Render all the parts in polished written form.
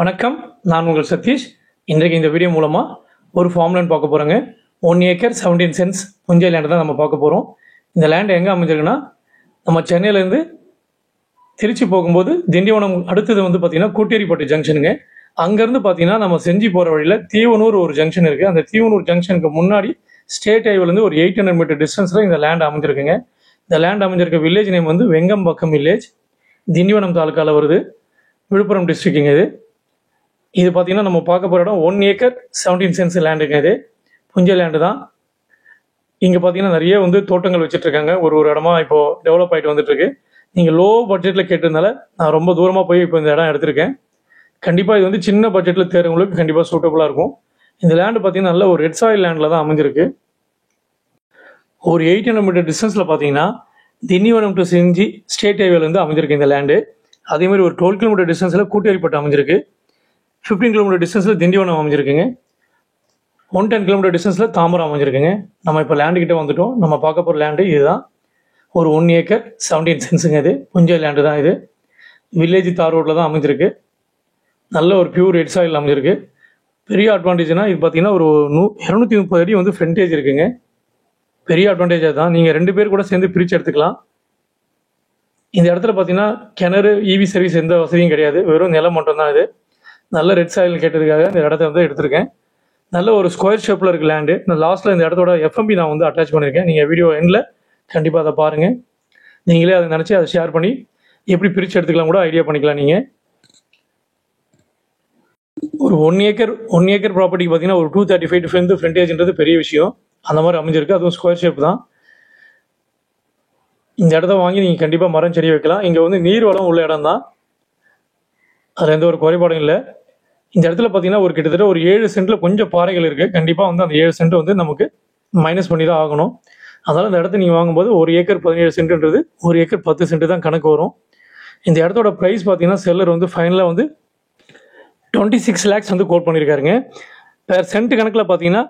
வணக்கம், நான் உங்கள் சதீஷ். இன்றைக்கு இந்த வீடியோ மூலமாக ஒரு ஃபார்ம் லேண்ட் பார்க்க போகிறோங்க. 1 ஏக்கர் 17 சென்ட்ஸ் புஞ்சை லேண்டு தான் நம்ம பார்க்க போகிறோம். இந்த லேண்டு எங்கே அமைஞ்சிருக்குன்னா, நம்ம சென்னையிலேருந்து திருச்சி போகும்போது திண்டிவனம் அடுத்தது வந்து பார்த்திங்கன்னா கூட்டேரிப்பட்டு ஜங்ஷனுங்க. அங்கேருந்து பார்த்திங்கன்னா நம்ம செஞ்சி போகிற வழியில் தீவனூர் ஒரு ஜங்ஷன் இருக்குது. அந்த தீவனூர் ஜங்ஷனுக்கு முன்னாடி ஸ்டேட் ஹைவேலேருந்து ஒரு 800 மீட்டர் டிஸ்டன்ஸில் இந்த லேண்ட் அமைஞ்சிருக்குங்க. இந்த லேண்ட் அமைஞ்சிருக்க வில்லேஜ் நேம் வந்து வெங்கம்பாக்கம் வில்லேஜ், திண்டிவனம் தாலுக்காவில் வருது, விழுப்புரம் டிஸ்ட்ரிக்ட்டுங்க. இது பார்த்தீங்கன்னா நம்ம பார்க்க போகிற இடம் 1 ஏக்கர் 17 சென்ட்ஸ் லேண்டுங்க. இது புஞ்சை லேண்டு தான். இங்கே பார்த்தீங்கன்னா நிறைய வந்து தோட்டங்கள் வச்சுட்ருக்காங்க. ஒரு இடமா இப்போது டெவலப் ஆகிட்டு வந்துட்டுருக்கு. நீங்கள் லோ பட்ஜெட்டில் கேட்டதுனால நான் ரொம்ப தூரமாக போய் இப்போ இந்த இடம் எடுத்திருக்கேன். கண்டிப்பாக இது வந்து சின்ன பட்ஜெட்டில் தேர்றவங்களுக்கு கண்டிப்பாக சூட்டபுளாக இருக்கும். இந்த லேண்டு பார்த்தீங்கன்னா நல்ல ஒரு ரெட் சாயில் லேண்டில் தான் அமைஞ்சிருக்கு. ஒரு 800 மீட்டர் டிஸ்டன்ஸில் பார்த்தீங்கன்னா திண்டிவனம் டு செஞ்சி ஸ்டேட் ஹைவேலேருந்து அமைஞ்சிருக்கு இந்த லேண்டு. அதேமாதிரி ஒரு 12 கிலோமீட்டர் டிஸ்டன்ஸில் கூட்டேரிப்பட்டு அமைஞ்சிருக்கு. 15 கிலோமீட்டர் டிஸ்டன்ஸில் திண்டிவனம் அமைஞ்சிருக்குங்க. 110 கிலோமீட்டர் டிஸ்டன்ஸில் தாம்பரம் அமைஞ்சிருக்குங்க. நம்ம இப்போ லேண்டுக்கிட்ட வந்துட்டோம். நம்ம பார்க்க போகிற லேண்டு இதுதான். ஒரு 1 ஏக்கர் 17 சென்ட்ஸுங்க. இது புஞ்சை லேண்டு தான். இது வில்லேஜ் தார் ரோட்டில் தான் அமைஞ்சிருக்கு. நல்ல ஒரு பியூர் ரெட் சாயில் அமைஞ்சிருக்கு. பெரிய அட்வான்டேஜ்னால் இது பார்த்தீங்கன்னா ஒரு 230 அடி வந்து ஃப்ரண்டேஜ் இருக்குங்க. பெரிய அட்வான்டேஜாக தான். நீங்கள் 2 பேர் கூட சேர்ந்து பிரித்து எடுத்துக்கலாம். இந்த இடத்துல பார்த்தீங்கன்னா கிணறு, இவி சர்வீஸ் எந்த வசதியும் கிடையாது. வெறும் நிலம் மட்டும்தான். இது நல்ல ரெட் சாயில் கேட்டதுக்காக இந்த இடத்த வந்து எடுத்திருக்கேன். நல்ல ஒரு ஸ்கொயர் ஷேப்பில் இருக்குது லேண்டு. நான் லாஸ்ட்டில் இந்த இடத்தோட எஃப்எம்பி நான் வந்து அட்டாச் பண்ணியிருக்கேன். நீங்கள் வீடியோ எண்டில் கண்டிப்பாக அதை பாருங்கள். நீங்களே அதை நினச்சி அதை ஷேர் பண்ணி எப்படி பிரித்து எடுத்துக்கலாம் கூட ஐடியா பண்ணிக்கலாம். நீங்கள் ஒரு 1 ஏக்கர் ப்ராப்பர்ட்டிக்கு பார்த்தீங்கன்னா ஒரு 235 ஃப்ரண்டேஜ்ன்றது பெரிய விஷயம். அந்த மாதிரி அமைஞ்சிருக்கு. அதுவும் ஸ்கொயர் ஷேப் தான். இந்த இடத்த வாங்கி நீங்கள் கண்டிப்பாக மரம் செடி வைக்கலாம். இங்கே வந்து நீர் வளம் உள்ள இடம் தான். அதில் எந்த ஒரு குறைபாடும் இல்லை. இந்த இடத்துல பார்த்தீங்கன்னா ஒரு கிட்டத்தட்ட ஒரு 7 சென்ட்டில் கொஞ்சம் பாறைகள் இருக்குது. கண்டிப்பாக வந்து அந்த 7 சென்ட் வந்து நமக்கு மைனஸ் பண்ணி தான் ஆகணும். அதனால் இந்த இடத்த நீங்கள் வாங்கும்போது 1 ஏக்கர் 17 சென்ட்ன்றது 1 ஏக்கர் 10 சென்ட் தான் கணக்கு வரும். இந்த இடத்தோட ப்ரைஸ் பார்த்தீங்கன்னா செல்லர் வந்து ஃபைனலாக வந்து 26 lakhs வந்து கோட் பண்ணியிருக்காருங்க. பெர் சென்ட் கணக்கில் பார்த்தீங்கன்னா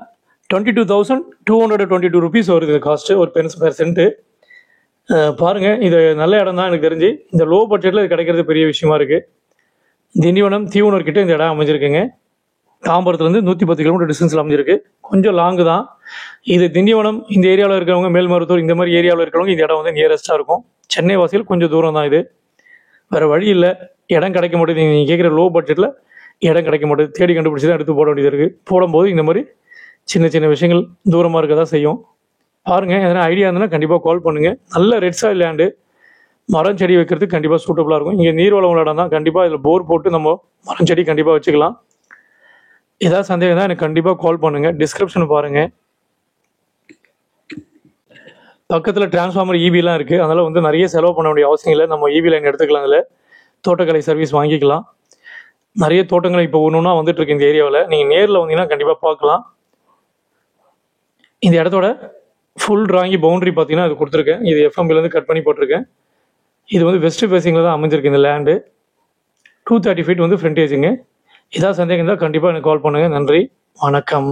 22,222 rupees வருது காஸ்ட்டு ஒரு பெர் சென்ட்டு. பாருங்கள், இது நல்ல இடம் தான் எனக்கு தெரிஞ்சு. இந்த லோ பட்ஜெட்டில் இது கிடைக்கிறது பெரிய விஷயமா இருக்குது. திண்டிவனம் தீவனூர் கிட்ட இந்த இடம் அமைஞ்சிருக்குங்க. தாம்பரத்துலேருந்து 110 கிலோமீட்டர் டிஸ்டன்ஸில் அமைஞ்சிருக்கு. கொஞ்சம் லாங்கு தான். இது திண்டிவனம் இந்த ஏரியாவில் இருக்கிறவங்க, மேல்மருத்தூர் இந்த மாதிரி ஏரியாவில் இருக்கிறவங்க இந்த இடம் வந்து நியரஸ்ட்டாக இருக்கும். சென்னை வாசியில் கொஞ்சம் தூரம் தான். இது வேறு வழி இல்லை. இடம் கிடைக்க மாட்டேது. நீங்கள் கேட்குற லோ பட்ஜெட்டில் இடம் கிடைக்க மாட்டேது. தேடி கண்டுபிடிச்சி தான் எடுத்து போட வேண்டியது இருக்குது. போடும்போது இந்த மாதிரி சின்ன சின்ன விஷயங்கள் தூரமாக இருக்க தான் செய்யும். பாருங்கள், எதனா ஐடியா இருந்ததுன்னா கண்டிப்பாக கால் பண்ணுங்கள். நல்ல ரெட் சாயில் லேண்டு, மரம் செடி வைக்கிறதுக்கு கண்டிப்பாக சூட்டபுளாக இருக்கும். இங்கே நீர்வளம் உள்ள இடம் தான். கண்டிப்பாக இதில் போர் போட்டு நம்ம மரம் செடி கண்டிப்பாக வச்சுக்கலாம். ஏதாவது சந்தேகம் தான் எனக்கு கண்டிப்பாக கால் பண்ணுங்கள். டிஸ்கிரிப்ஷன் பாருங்கள். பக்கத்தில் டிரான்ஸ்ஃபார்மர் இபிலாம் இருக்குது. அதனால் வந்து நிறைய செலவு பண்ண வேண்டிய அவசியம் இல்லை. நம்ம இபி லைன் எடுத்துக்கலாம். அதில் தோட்டக்கலை சர்வீஸ் வாங்கிக்கலாம். நிறைய தோட்டங்கள் இப்போ ஒன்று ஒன்றா வந்துட்டுருக்கு இந்த ஏரியாவில். நீங்கள் நேரில் வந்தீங்கன்னா கண்டிப்பாக பார்க்கலாம். இந்த இடத்தோட ஃபுல் டிராயிங் பவுண்டரி பார்த்தீங்கன்னா அது கொடுத்துருக்கேன். இது எஃப்எம்பிலேருந்து கட் பண்ணி போட்டிருக்கேன். இது வந்து வெஸ்ட் ஃபேஸிங்கில் தான் அமைஞ்சிருக்கு இந்த லேண்டு. 230 feet வந்து ஃப்ரண்டேஜுங்க. ஏதாவது சந்தேகம் இருந்தால் கண்டிப்பாக எனக்கு கால் பண்ணுங்கள். நன்றி, வணக்கம்.